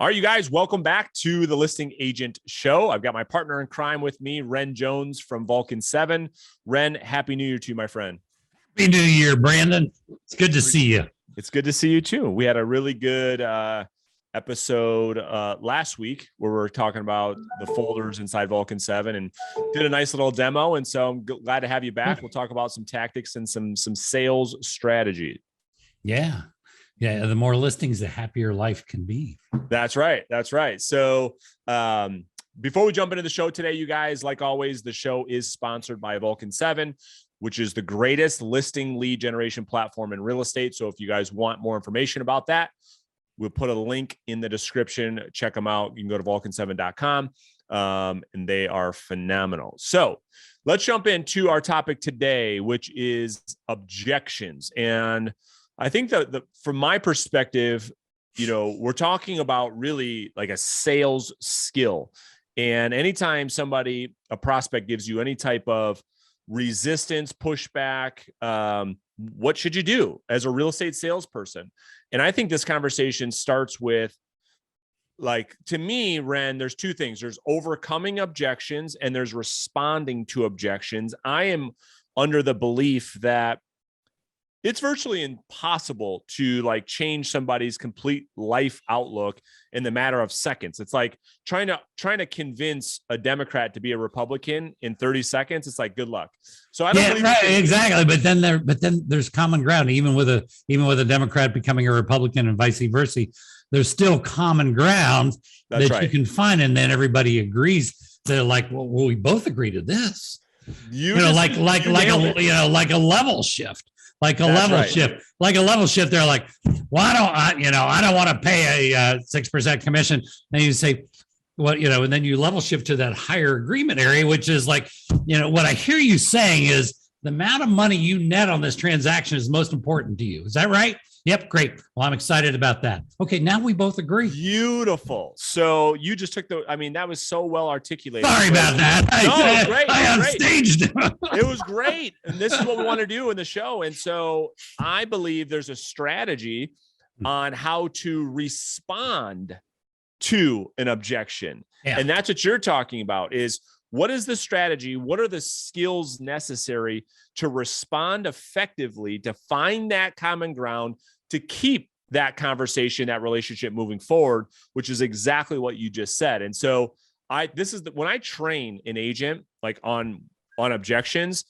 All right, you guys, welcome back to the Listing Agent Show. I've got my partner in crime with me, Ren Jones from Vulcan 7. Ren, Happy New Year to you, my friend. Happy New Year, Brandon. It's good to see you. It's good to see you too. We had a really good episode last week where we were talking about the folders inside Vulcan 7 and did a nice little demo. And so I'm glad to have you back. We'll talk about some tactics and some sales strategy. Yeah. Yeah. The more listings, the happier life can be. That's right. That's right. So before we jump into the show today, you guys, like always, the show is sponsored by Vulcan 7, which is the greatest listing lead generation platform in real estate. So if you guys want more information about that, we'll put a link in the description. Check them out. You can go to vulcan7.com and they are phenomenal. So let's jump into our topic today, which is objections. And I think that from my perspective, we're talking about really like a sales skill. And anytime a prospect gives you any type of resistance, pushback, what should you do as a real estate salesperson? And I think this conversation starts with, to me, Ren, there's two things. There's overcoming objections and there's responding to objections. I am under the belief that it's virtually impossible to change somebody's complete life outlook in the matter of seconds. It's like trying to convince a Democrat to be a Republican in 30 seconds. It's like, good luck. So I don't exactly. But then there's common ground, even with a Democrat becoming a Republican and vice versa. There's still common ground you can find, and then everybody agrees. They're like, well, we both agree to this. Like a level shift. Like a level shift, they're like, well, I don't want to pay a 6% commission. And you say, and then you level shift to that higher agreement area, which is what I hear you saying is the amount of money you net on this transaction is most important to you. Is that right? Yep. Great. Well, I'm excited about that. Okay. Now we both agree. Beautiful. So you just took that was so well articulated. Sorry about that. No, great. I unstaged. It was great. And this is what we want to do in the show. And so I believe there's a strategy on how to respond to an objection. Yeah. And that's what you're talking about is, what is the strategy? What are the skills necessary to respond effectively, to find that common ground, to keep that conversation, that relationship moving forward, which is exactly what you just said. And so when I train an agent on objections,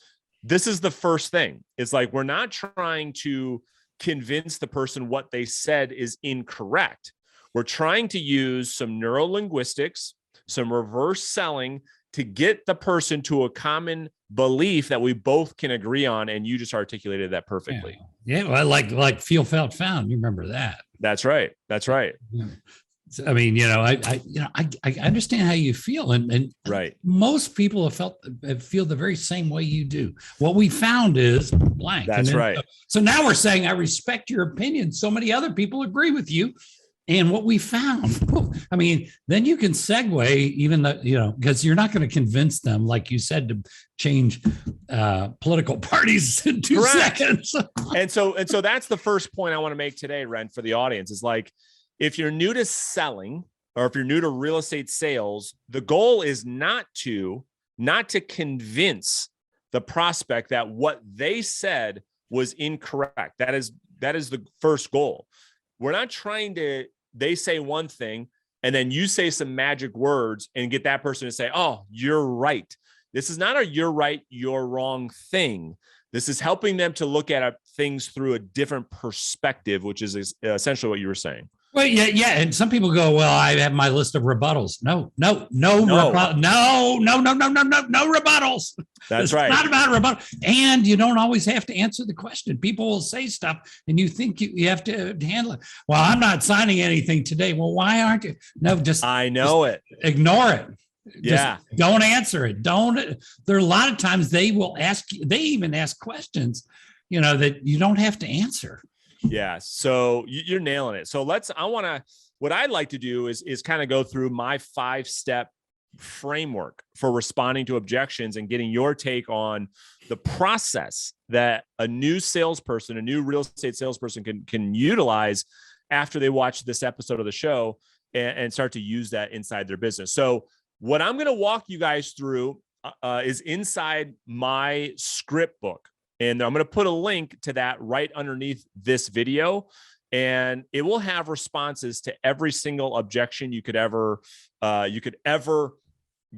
this is the first thing. It's like, we're not trying to convince the person what they said is incorrect. We're trying to use some neurolinguistics, some reverse selling to get the person to a common belief that we both can agree on. And you just articulated that perfectly. Yeah. Well, like feel, felt, found. You remember that. That's right. That's right. Yeah. I mean, I understand how you feel. And right. Most people feel the very same way you do. What we found is blank. That's right. So now we're saying, I respect your opinion. So many other people agree with you. And what we found, then you can segue even because you're not going to convince them, like you said, to change political parties in 2 seconds. And so that's the first point I want to make today, Ren, for the audience is if you're new to selling or if you're new to real estate sales, the goal is not to convince the prospect that what they said was incorrect. That is the first goal. We're not trying to, they say one thing and then you say some magic words and get that person to say, oh, you're right. This is not a you're right, you're wrong thing. This is helping them to look at things through a different perspective, which is essentially what you were saying. Well, yeah. And some people go, well, I have my list of rebuttals. No rebuttals. That's right. It's not about rebuttal. And you don't always have to answer the question. People will say stuff and you think you have to handle it. Well, I'm not signing anything today. Well, why aren't you? No, ignore it. Yeah. Just don't answer it. There are a lot of times they will ask you, they even ask questions, that you don't have to answer. Yeah. So you're nailing it. So what I'd like to do is kind of go through my 5-step framework for responding to objections and getting your take on the process that a new real estate salesperson can utilize after they watch this episode of the show and start to use that inside their business. So what I'm going to walk you guys through is inside my script book. And I'm going to put a link to that right underneath this video. And it will have responses to every single objection you could ever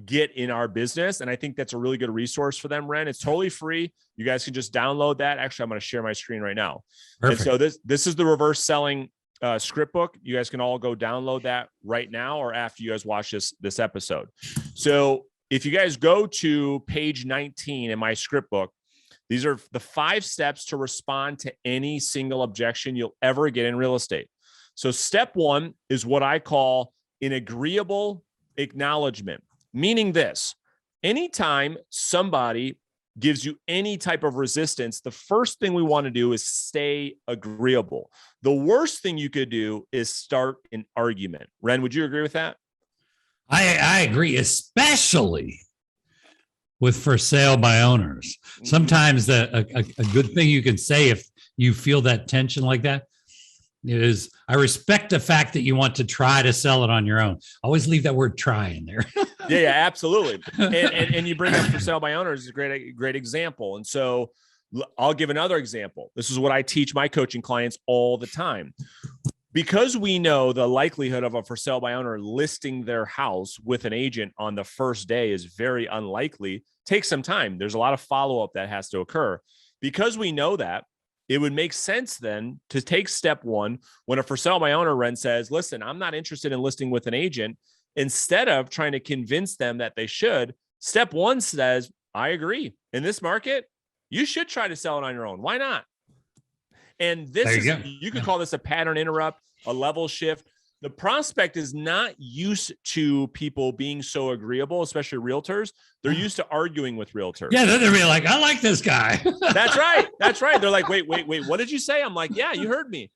get in our business. And I think that's a really good resource for them, Ren. It's totally free. You guys can just download that. Actually, I'm going to share my screen right now. Perfect. And so this is the reverse selling script book. You guys can all go download that right now or after you guys watch this episode. So if you guys go to page 19 in my script book, these are the 5 steps to respond to any single objection you'll ever get in real estate. So step 1 is what I call an agreeable acknowledgement, meaning this: anytime somebody gives you any type of resistance, the first thing we want to do is stay agreeable. The worst thing you could do is start an argument. Ren, would you agree with that? I agree, especially with for sale by owners. Sometimes a good thing you can say if you feel that tension like that is, I respect the fact that you want to try to sell it on your own. Always leave that word try in there. Yeah, absolutely. And you bring up for sale by owners is a great example. And so I'll give another example. This is what I teach my coaching clients all the time. Because we know the likelihood of a for sale by owner listing their house with an agent on the first day is very unlikely, takes some time. There's a lot of follow-up that has to occur. Because we know that, it would make sense then to take step 1 when a for sale by owner, Ren, says, listen, I'm not interested in listing with an agent. Instead of trying to convince them that they should, step 1 says, I agree. In this market, you should try to sell it on your own. Why not? And this is, you could call this a pattern interrupt, a level shift. The prospect is not used to people being so agreeable, especially realtors. They're used to arguing with realtors. Yeah, they're really like, I like this guy. That's right. That's right. They're like, wait, what did you say? I'm like, yeah, you heard me.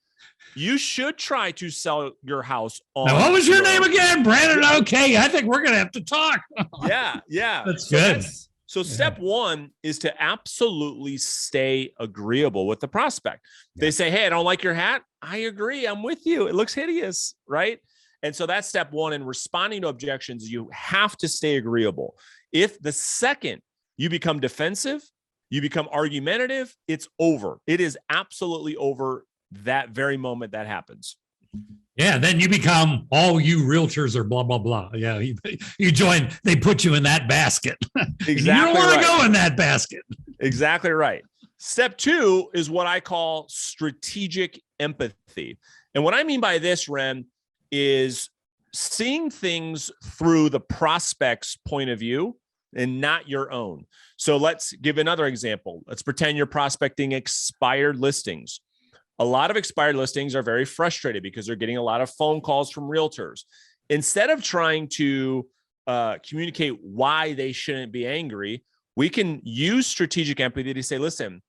You should try to sell your house on. Now, what was your name again? Brandon. Okay. I think we're going to have to talk. Yeah. That's good. So step 1 is to absolutely stay agreeable with the prospect. They say, hey, I don't like your hat. I agree. I'm with you. It looks hideous, right? And so that's step 1 in responding to objections. You have to stay agreeable. If the second you become defensive, you become argumentative, it's over. It is absolutely over that very moment that happens. Yeah, then you become, all you realtors are blah, blah, blah. Yeah, you join, they put you in that basket. Exactly. You don't want to go in that basket. Exactly right. Step 2 is what I call strategic empathy. And what I mean by this, Ren, is seeing things through the prospect's point of view and not your own. So let's give another example. Let's pretend you're prospecting expired listings. A lot of expired listings are very frustrated because they're getting a lot of phone calls from realtors. Instead of trying to communicate why they shouldn't be angry, we can use strategic empathy to say, listen,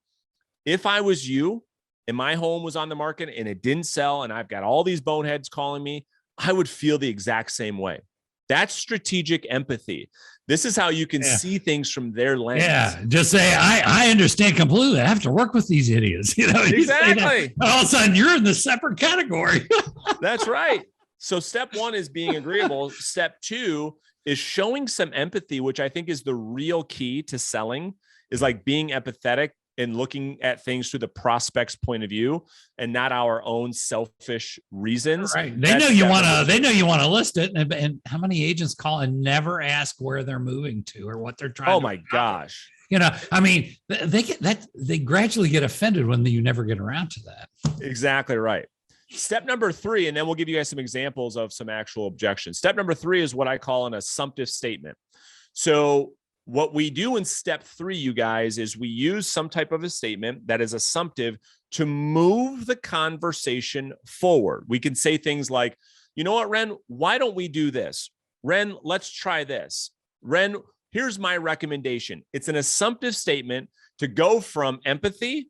if I was you and my home was on the market and it didn't sell and I've got all these boneheads calling me, I would feel the exact same way. That's strategic empathy. This is how you can see things from their lens. Yeah, just say, I understand completely. I have to work with these idiots. You know, exactly. All of a sudden, you're in the separate category. That's right. So step 1 is being agreeable. Step 2 is showing some empathy, which I think is the real key to selling, is like being empathetic and looking at things through the prospect's point of view and not our own selfish reasons. Right. They know you want to list it. And how many agents call and never ask where they're moving to or what they're trying to. Oh my gosh. You know, I mean, they gradually get offended when you never get around to that. Exactly right. Step number 3, and then we'll give you guys some examples of some actual objections. Step number 3 is what I call an assumptive statement. So what we do in step 3, you guys, is we use some type of a statement that is assumptive to move the conversation forward. We can say things like, you know what, Ren, why don't we do this? Ren, let's try this. Ren, here's my recommendation. It's an assumptive statement to go from empathy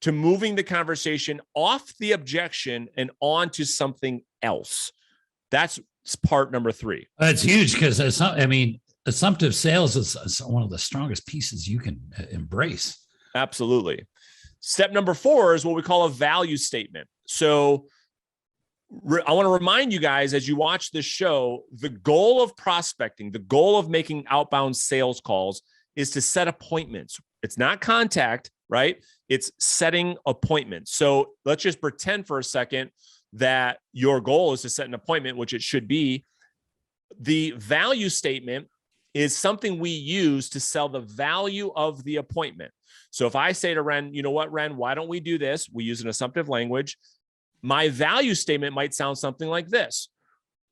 to moving the conversation off the objection and on to something else. That's part number 3. That's huge because, assumptive sales is one of the strongest pieces you can embrace. Absolutely. Step number 4 is what we call a value statement. So I want to remind you guys as you watch this show, the goal of prospecting, the goal of making outbound sales calls is to set appointments. It's not contact, right? It's setting appointments. So let's just pretend for a second that your goal is to set an appointment, which it should be. The value statement is something we use to sell the value of the appointment. So if I say to Ren, you know what, Ren, why don't we do this? We use an assumptive language. My value statement might sound something like this.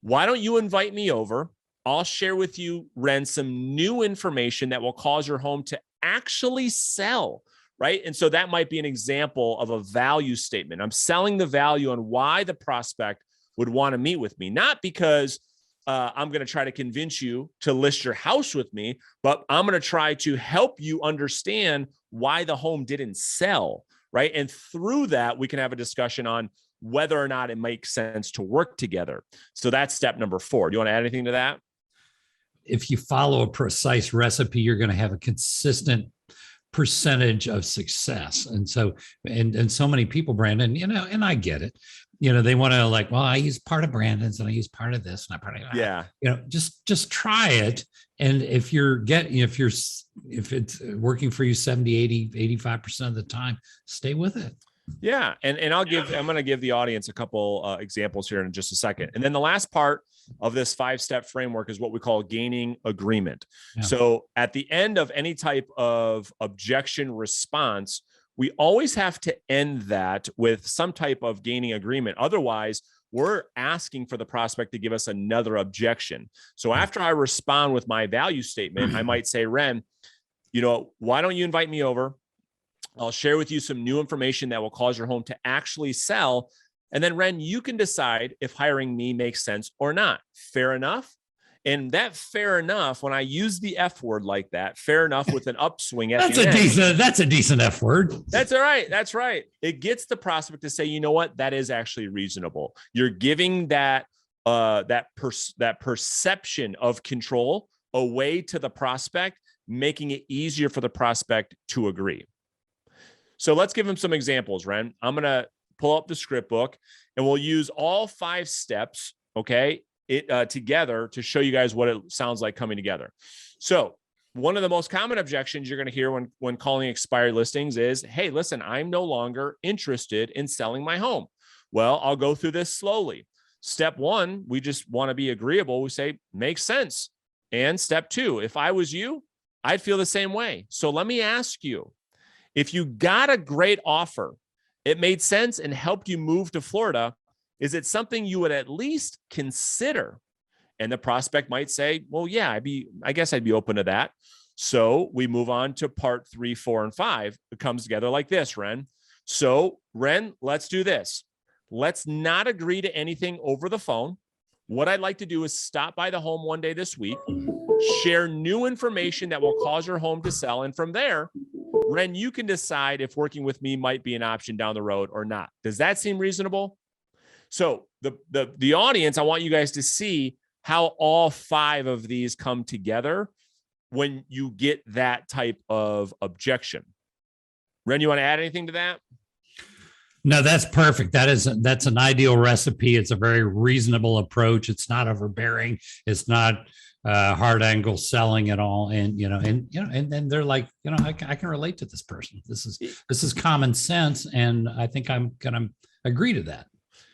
Why don't you invite me over? I'll share with you, Ren, some new information that will cause your home to actually sell, right? And so that might be an example of a value statement. I'm selling the value on why the prospect would want to meet with me, not because I'm going to try to convince you to list your house with me, but I'm going to try to help you understand why the home didn't sell, right? And through that, we can have a discussion on whether or not it makes sense to work together. So that's step number 4. Do you want to add anything to that? If you follow a precise recipe, you're going to have a consistent percentage of success. And so, and so many people, Brandon, and I get it, they want to like, well, I use part of Brandon's and I use part of this and I part of that. Just try it. And if if it's working for you 70, 80, 85% of the time, stay with it. Yeah. And I'm going to give the audience a couple examples here in just a second. And then the last part of this 5-step framework is what we call gaining agreement. Yeah. So at the end of any type of objection response, we always have to end that with some type of gaining agreement. Otherwise, we're asking for the prospect to give us another objection. So after I respond with my value statement, I might say, Ren, why don't you invite me over? I'll share with you some new information that will cause your home to actually sell. And then, Ren, you can decide if hiring me makes sense or not. Fair enough? And that fair enough, when I use the F word like that, fair enough with an upswing at the end. That's a decent F word. That's all right. That's right. It gets the prospect to say, you know what, that is actually reasonable. You're giving that perception of control away to the prospect, making it easier for the prospect to agree. So let's give them some examples, Ren. I'm going to pull up the script book and we'll use all 5 steps, okay, together to show you guys what it sounds like coming together. So one of the most common objections you're going to hear when calling expired listings is, hey, listen, I'm no longer interested in selling my home. Well, I'll go through this slowly. Step 1, we just want to be agreeable. We say, makes sense. And step 2, if I was you, I'd feel the same way. So let me ask you, if you got a great offer, it made sense and helped you move to Florida, is it something you would at least consider? And the prospect might say, well, yeah, I guess I'd be open to that. So we move on to part 3, 4, and 5. It comes together like this, Ren. So Ren, let's do this. Let's not agree to anything over the phone. What I'd like to do is stop by the home one day this week, share new information that will cause your home to sell. And from there, Ren, you can decide if working with me might be an option down the road or not. Does that seem reasonable? So the audience, I want you guys to see how all 5 of these come together when you get that type of objection. Ren, you want to add anything to that? No, that's perfect. That's an ideal recipe. It's a very reasonable approach. It's not overbearing. It's not hard angle selling at all. And then they're like, I can relate to this person. This is common sense. And I think I'm going to agree to that.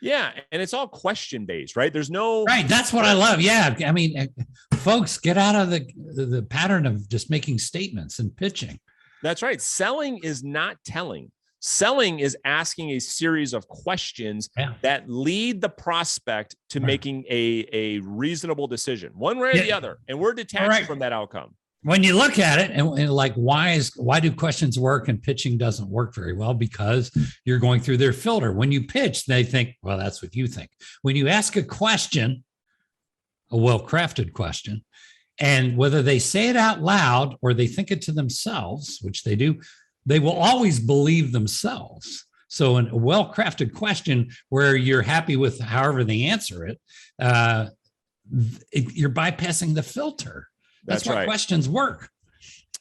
Yeah. And it's all question based, right? There's no. Right. That's what I love. Yeah. I mean, folks, get out of the pattern of just making statements and pitching. That's right. Selling is not telling. Selling is asking a series of questions that lead the prospect to making a reasonable decision, one way or the other. And we're detached from that outcome. When you look at it and like, why do questions work and pitching doesn't work very well? Because you're going through their filter. When you pitch, they think, well, that's what you think. When you ask a question, a well-crafted question, and whether they say it out loud or they think it to themselves, which they do, they will always believe themselves. So in a well-crafted question where you're happy with however they answer it, you're bypassing the filter. That's why questions work.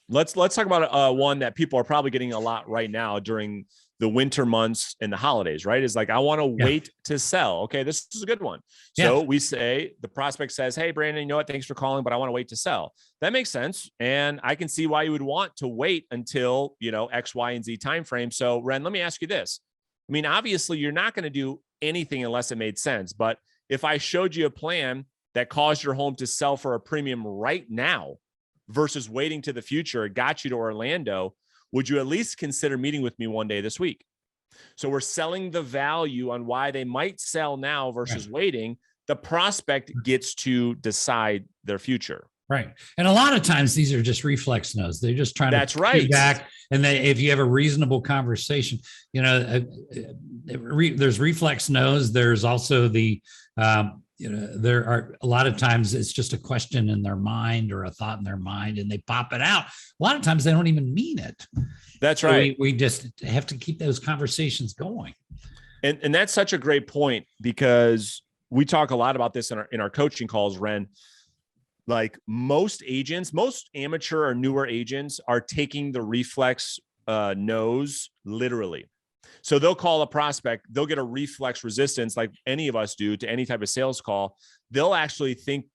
Let's talk about one that people are probably getting a lot right now during the winter months and the holidays, right? Is like, I want to wait to sell. Okay, this is a good one. So we say, the prospect says, hey, Brandon, you know what? Thanks for calling, but I want to wait to sell. That makes sense. And I can see why you would want to wait until, X, Y, and Z timeframe. So Ren, let me ask you this. I mean, obviously you're not going to do anything unless it made sense. But if I showed you a plan that caused your home to sell for a premium right now versus waiting to the future, it got you to Orlando, would you at least consider meeting with me one day this week? So we're selling the value on why they might sell now versus waiting. The prospect gets to decide their future. Right. And a lot of times these are just reflex no's. They're just trying to get back. And if you have a reasonable conversation, there's reflex no's. There's also the, there are a lot of times it's just a question in their mind or a thought in their mind and they pop it out. A lot of times they don't even mean it. That's right. We just have to keep those conversations going. And that's such a great point, because we talk a lot about this in our coaching calls, Ren. Like most agents, most amateur or newer agents are taking the reflex no's literally. So they'll call a prospect, they'll get a reflex resistance like any of us do to any type of sales call. They'll actually think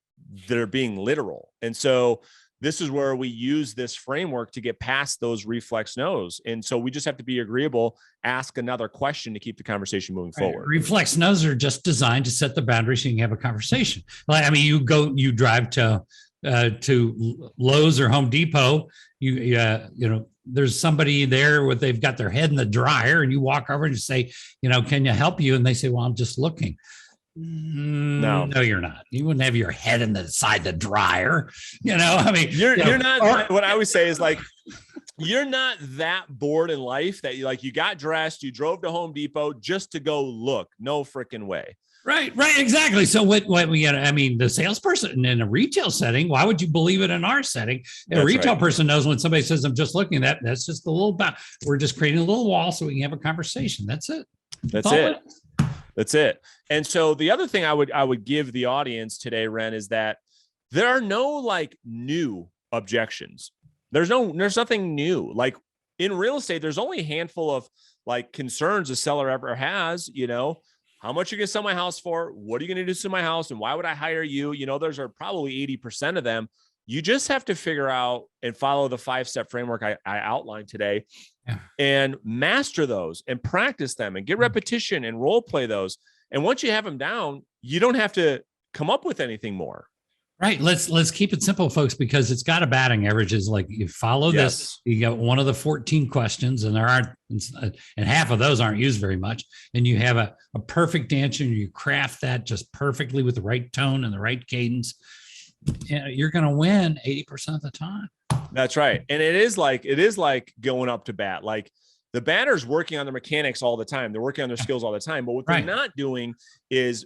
they're being literal. And so this is where we use this framework to get past those reflex no's. And so we just have to be agreeable, ask another question to keep the conversation moving forward. Reflex no's are just designed to set the boundaries so you can have a conversation. Like, I mean, you drive to Lowe's or Home Depot, there's somebody there they've got their head in the dryer, and you walk over and you say, can you help you? And they say, well, I'm just looking. No, you're not. You wouldn't have your head inside the dryer. I mean, you're not. What I always say is like, you're not that bored in life that you got dressed, you drove to Home Depot just to go look. No freaking way. Right, exactly. So what we get, I mean, the salesperson in a retail setting, why would you believe it in our setting? A retail person knows when somebody says, I'm just looking at that's just a little bit, we're just creating a little wall so we can have a conversation. That's it. That's it. And so the other thing I would give the audience today, Ren, is that there are no new objections. There's nothing new. Like in real estate, there's only a handful of concerns a seller ever has, how much you going to sell my house for? What are you going to do to my house? And why would I hire you? Those are probably 80% of them. You just have to figure out and follow the 5-step framework I outlined today and master those and practice them and get repetition and role play those. And once you have them down, you don't have to come up with anything more. Right. Let's keep it simple, folks, because it's got a batting average. Is like you follow this, you got one of the 14 questions, and there aren't, and half of those aren't used very much. And you have a perfect answer, and you craft that just perfectly with the right tone and the right cadence. You're going to win 80% of the time. That's right. And it is like going up to bat. Like the batter's working on their mechanics all the time. They're working on their skills all the time. But what they're not doing is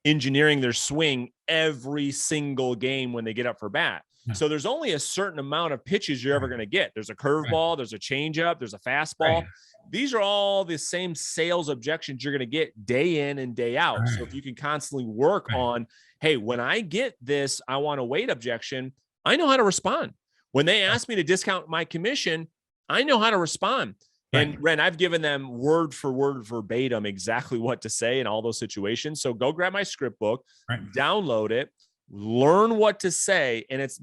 engineering their swing every single game when they get up for bat. So there's only a certain amount of pitches you're ever going to get. There's a curveball, there's a changeup, there's a fastball. These are all the same sales objections you're going to get day in and day out. So if you can constantly work on, hey, when I get this, I want to wait objection, I know how to respond. When they ask me to discount my commission, I know how to respond. And Ren, I've given them word for word verbatim exactly what to say in all those situations. So go grab my script book, download it, learn what to say. And it's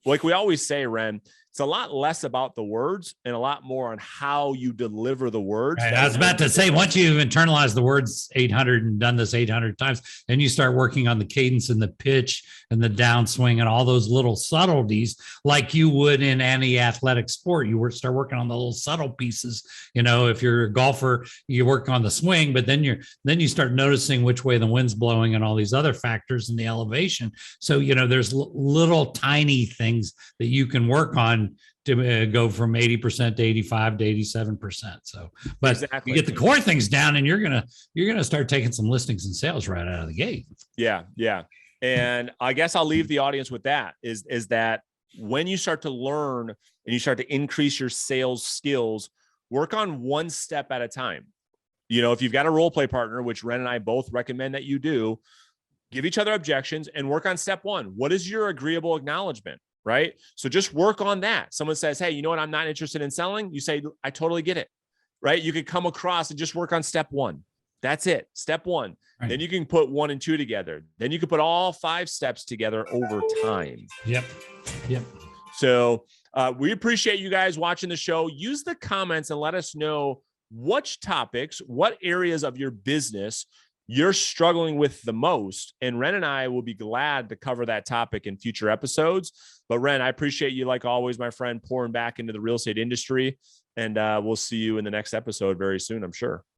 like we always say, Ren, it's a lot less about the words and a lot more on how you deliver the words. I was about to say, once you've internalized the words 800 and done this 800 times, then you start working on the cadence and the pitch and the downswing and all those little subtleties like you would in any athletic sport. You start working on the little subtle pieces. If you're a golfer, you work on the swing, but then you start noticing which way the wind's blowing and all these other factors in the elevation. So, there's little tiny things that you can work on to go from 80% to 85 to 87%. So, but you get the core things down, and you're gonna start taking some listings and sales right out of the gate. Yeah. And I guess I'll leave the audience with that is that when you start to learn and you start to increase your sales skills, work on one step at a time. If you've got a role play partner, which Ren and I both recommend that you do, give each other objections and work on step one. What is your agreeable acknowledgement? right? So just work on that. Someone says, hey, you know what? I'm not interested in selling. You say, I totally get it, right? You could come across and just work on step one. That's it. Step one. Right. Then you can put 1 and 2 together. Then you can put all 5 steps together over time. Yep. So we appreciate you guys watching the show. Use the comments and let us know which topics, what areas of your business you're struggling with the most. And Ren and I will be glad to cover that topic in future episodes. But Ren, I appreciate you, like always, my friend, pouring back into the real estate industry. And we'll see you in the next episode very soon, I'm sure.